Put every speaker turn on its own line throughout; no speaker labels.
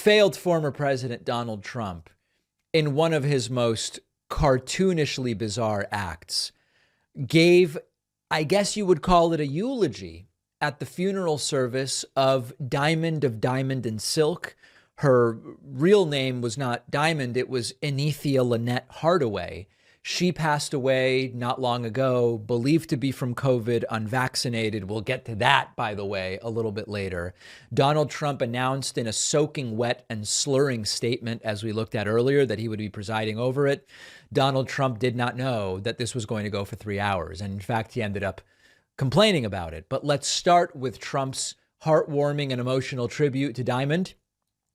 failed former President Donald Trump, in one of his most cartoonishly bizarre acts, gave, I guess you would call it a eulogy, at the funeral service of Diamond and Silk. Her real name was not Diamond, it was Enethia Lynette Hardaway. She passed away not long ago, believed to be from COVID, unvaccinated. We'll get to that, by the way, a little bit later. Donald Trump announced in a soaking wet and slurring statement, as we looked at earlier, that he would be presiding over it. Donald Trump did not know that this was going to go for 3 hours. And in fact, he ended up complaining about it. But let's start with Trump's heartwarming and emotional tribute to Diamond,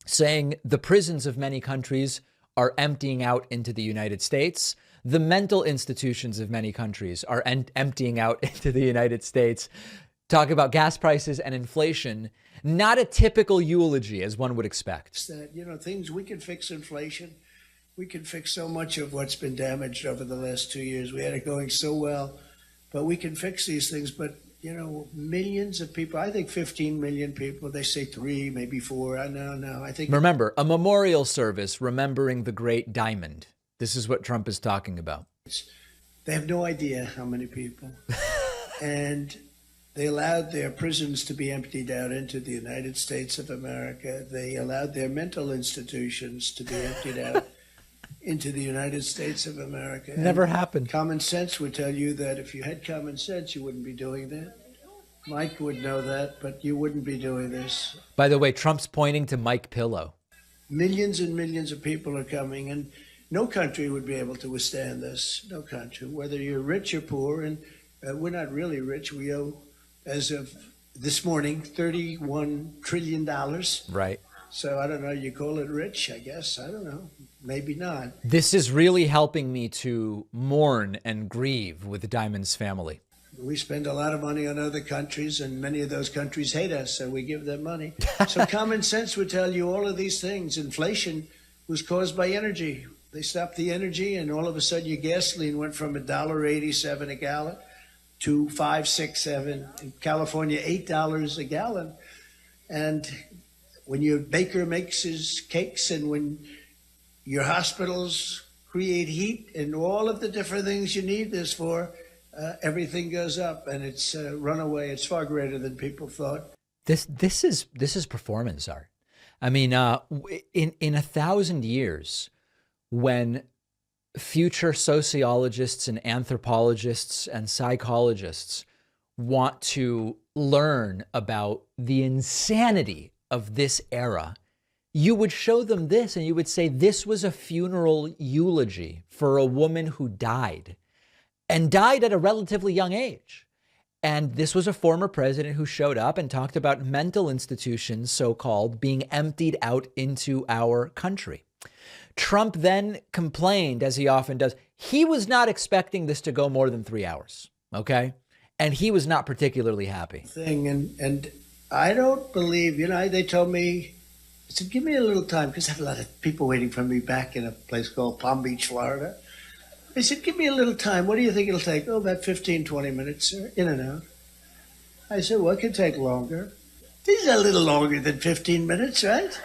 saying the prisons of many countries are emptying out into the United States. The mental institutions of many countries are emptying out into the United States. Talk about gas prices and inflation. Not a typical eulogy, as one would expect.
That, things, we can fix inflation. We can fix so much of what's been damaged over the last 2 years. We had it going so well, but we can fix these things. But, millions of people, I think 15 million people, they say 3, maybe 4. I know. I think.
Remember, a memorial service remembering the great Diamond. This is what Trump is talking about.
They have no idea how many people. And they allowed their prisons to be emptied out into the United States of America. They allowed their mental institutions to be emptied out into the United States of America.
Never happened.
Common sense would tell you that if you had common sense, you wouldn't be doing that. Mike would know that, but you wouldn't be doing this.
By the way, Trump's pointing to Mike Pillow.
Millions and millions of people are coming, and no country would be able to withstand this. No country, whether you're rich or poor. And we're not really rich. We owe, as of this morning, $31 trillion.
Right.
So I don't know, you call it rich, I guess. I don't know. Maybe not.
This is really helping me to mourn and grieve with Diamond's family.
We spend a lot of money on other countries, and many of those countries hate us, so we give them money. So common sense would tell you all of these things. Inflation was caused by energy. They stopped the energy, and all of a sudden your gasoline went from $1.87 a gallon to $5, $6, $7. In California, $8 a gallon. And when your baker makes his cakes, and when your hospitals create heat and all of the different things you need this for, everything goes up, and it's runaway. It's far greater than people thought.
This is performance art. I mean, in 1,000 years, when future sociologists and anthropologists and psychologists want to learn about the insanity of this era, you would show them this and you would say, this was a funeral eulogy for a woman who died, and died at a relatively young age. And this was a former president who showed up and talked about mental institutions, so-called, being emptied out into our country. Trump then complained, as he often does. He was not expecting this to go more than 3 hours, okay? And he was not particularly happy.
And I don't believe, they told me, I said, give me a little time, because I have a lot of people waiting for me back in a place called Palm Beach, Florida. They said, give me a little time. What do you think it'll take? Oh, about 15, 20 minutes, in and out. I said, well, it could take longer. This is a little longer than 15 minutes, right?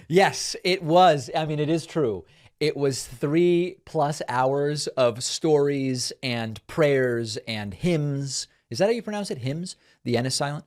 Yes, it was. I mean, it is true. It was 3+ hours of stories and prayers and hymns. Is that how you pronounce it? Hymns? The N is silent.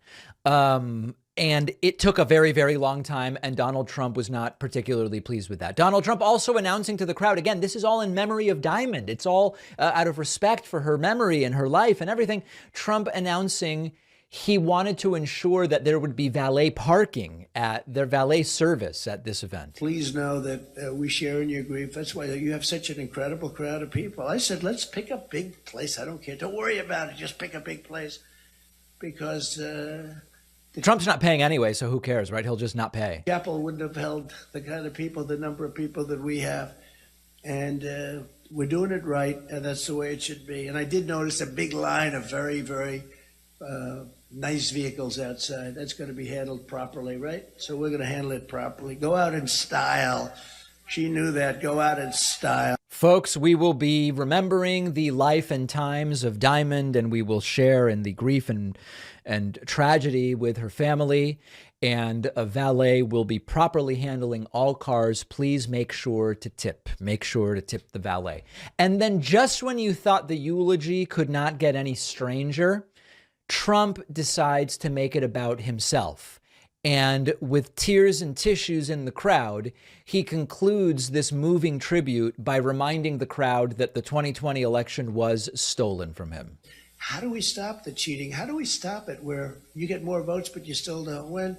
And it took a very, very long time, and Donald Trump was not particularly pleased with that. Donald Trump also announcing to the crowd, again, this is all in memory of Diamond. It's all out of respect for her memory and her life and everything. Trump announcing he wanted to ensure that there would be valet parking at their valet service at this event.
Please know that we share in your grief. That's why you have such an incredible crowd of people. I said, let's pick a big place. I don't care. Don't worry about it. Just pick a big place, because
Trump's not paying anyway, so who cares, right? He'll just not pay.
Chapel wouldn't have held the kind of people, the number of people that we have. And we're doing it right, and that's the way it should be. And I did notice a big line of very, very nice vehicles outside. That's going to be handled properly, right? So we're going to handle it properly. Go out in style. She knew that. Go out in style.
Folks, we will be remembering the life and times of Diamond, and we will share in the grief and tragedy with her family. And a valet will be properly handling all cars. Please make sure to tip. Make sure to tip the valet. And then just when you thought the eulogy could not get any stranger, Trump decides to make it about himself. And with tears and tissues in the crowd, he concludes this moving tribute by reminding the crowd that the 2020 election was stolen from him.
How do we stop the cheating? How do we stop it where you get more votes, but you still don't win?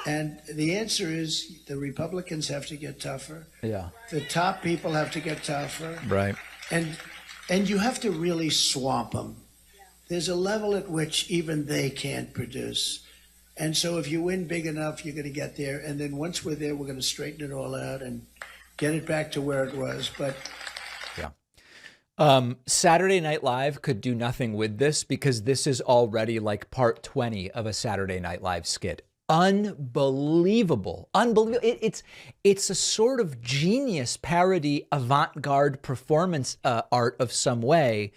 And the answer is the Republicans have to get tougher.
Yeah.
The top people have to get tougher.
Right.
And you have to really swamp them. There's a level at which even they can't produce. And so if you win big enough, you're going to get there. And then once we're there, we're going to straighten it all out and get it back to where it was. But
yeah. Saturday Night Live could do nothing with this because this is already like part 20 of a Saturday Night Live skit. Unbelievable. Unbelievable. It's a sort of genius parody, avant-garde performance art of some way.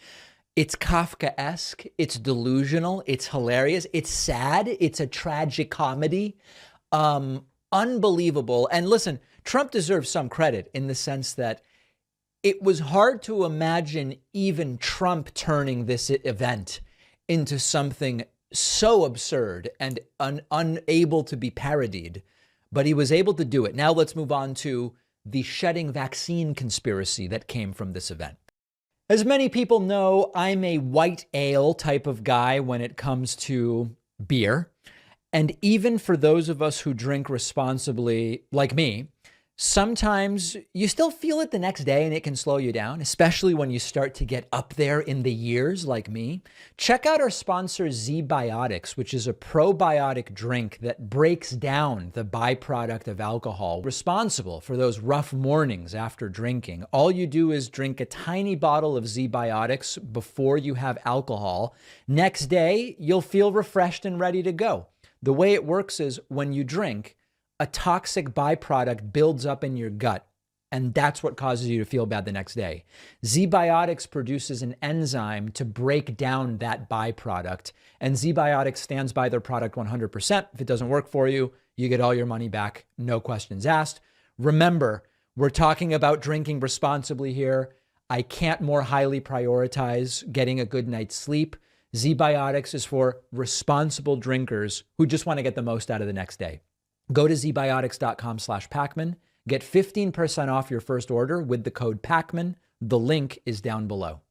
It's Kafkaesque, it's delusional, it's hilarious, it's sad, it's a tragic comedy. Unbelievable. And listen, Trump deserves some credit in the sense that it was hard to imagine even Trump turning this event into something so absurd and unable to be parodied, but he was able to do it. Now let's move on to the shedding vaccine conspiracy that came from this event. As many people know, I'm a white ale type of guy when it comes to beer. And even for those of us who drink responsibly, like me, sometimes you still feel it the next day and it can slow you down, especially when you start to get up there in the years like me. Check out our sponsor ZBiotics, which is a probiotic drink that breaks down the byproduct of alcohol, responsible for those rough mornings after drinking. All you do is drink a tiny bottle of ZBiotics before you have alcohol. Next day, you'll feel refreshed and ready to go. The way it works is when you drink, a toxic byproduct builds up in your gut, and that's what causes you to feel bad the next day. ZBiotics produces an enzyme to break down that byproduct, and ZBiotics stands by their product 100%. If it doesn't work for you, you get all your money back, no questions asked. Remember, we're talking about drinking responsibly here. I can't more highly prioritize getting a good night's sleep. ZBiotics is for responsible drinkers who just want to get the most out of the next day. Go to zbiotics.com/Pacman. Get 15% off your first order with the code Pacman. The link is down below.